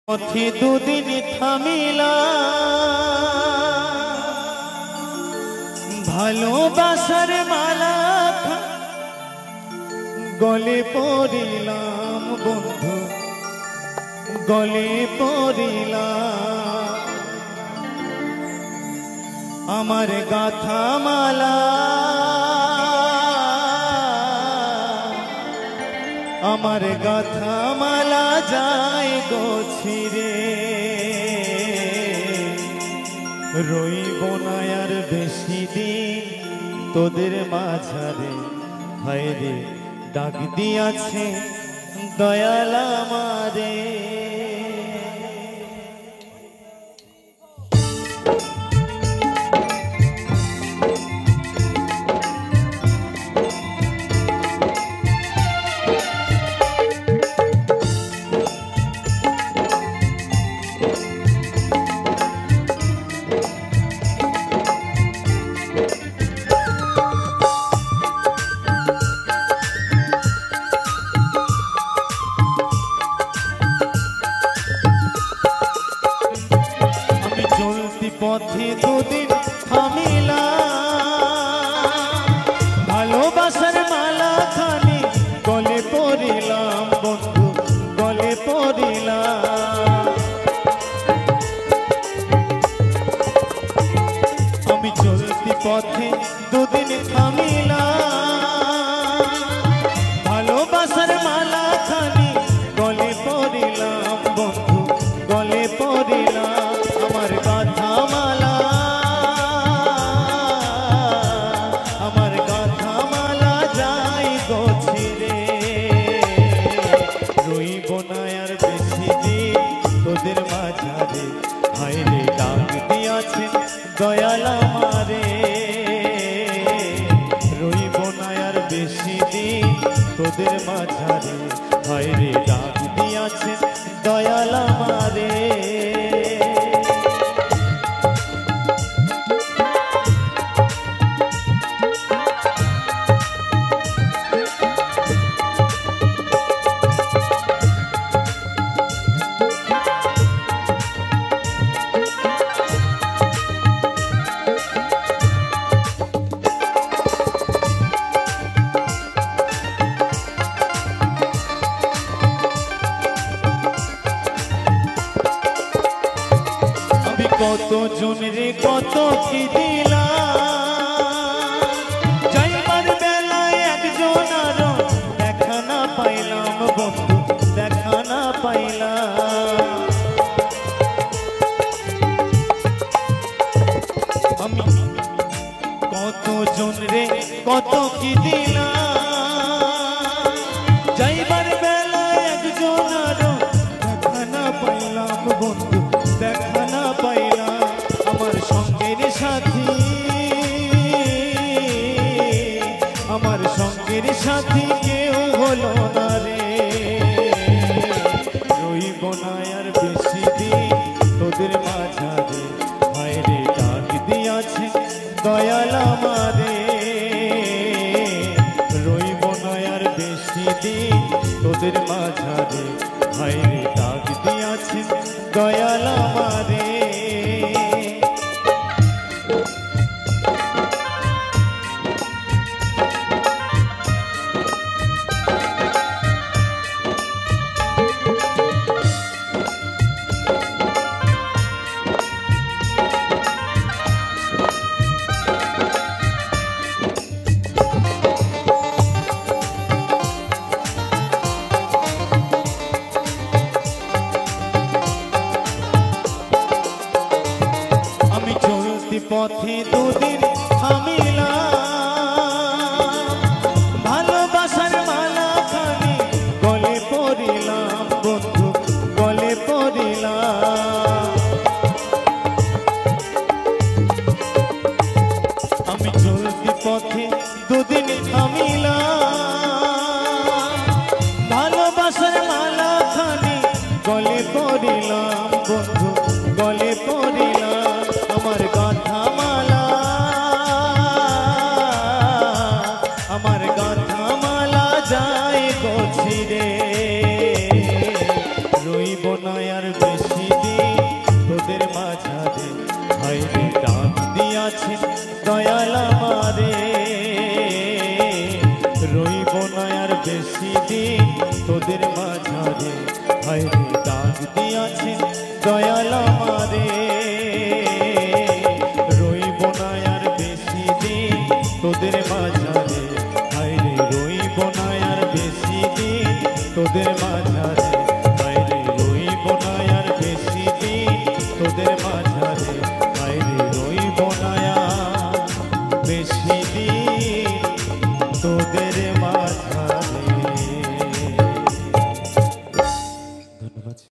পথে দুদিন থামিলা ভালোবাসার মালা গলে পড়িলাম বন্ধু গলে পড়িলাম আমার গাথা মালা আমার গাথা মালা যায় গো ছিঁড়ে রইব না আর বেশি দিন তোদের মাঝারে হায় রে ডাক দিয়াছে দয়াল আমারে পথে দুদিন থামিলা ভালোবাসার মালা খানি গলে পড়িলাম বন্ধু গলে পড়িলাম আমি চলতি পথে দুদিন থামিলা ভালোবাসার মালা খানি গলে পড়িলাম বন্ধু গলে পড়িলাম আমার গাথা মালা আমার গাথা মালা যাই গো ছিঁড়ে রইব না আর বেশি দিন তোদের মাঝারে হায় রে ডাক দিয়াছেন দয়াল আমারে রইব না আর বেশি দিন তোদের মাঝারে হায় রে ডাক দিয়াছেন দয়াল আমারে কত জনরে কত কি দিলাম যাইবার বেলায় একজন আরো দেখা না পাইলাম বন্ধু দেখা না পাইলাম আমি কত জনরে কত কি দিলাম যাইবার বেলায় একজন আরো দেখা না পাইলাম বন্ধু দেখা না পাইলাম আমার সঙ্গের সাথী আমার সঙ্গের সাথী কেউ হলো না রে রইব না আর বেশি দিন তোদের মাঝারে হায় রে ডাক দিয়াছে দয়াল আমারে রইব না আর বেশি দিন তোদের মাঝারে হায় রে ডাক দিয়াছে দয়াল আমারে পথে দুদিন থামিলা ভালোবাসার মালা খানি গলে পড়িলাম বন্ধু গলে পড়িলাম আমি চলতি পথে দুদিন থামিলা ভালোবাসার মালা খানি গলে পড়িলাম বন্ধু গলে পড়িলাম আমার গাথা মালা আমার গাথা মালা যায় গো ছিঁড়ে রইব না আর বেশি বেশি দিন তোদের মাঝারে, হায়রে ডাক দিয়াছে দয়াল আমারে। রইব না আর বেশি দিন তোদের মাঝারে, হায়রে রইব না আর বেশি দিন তোদের মাঝারে।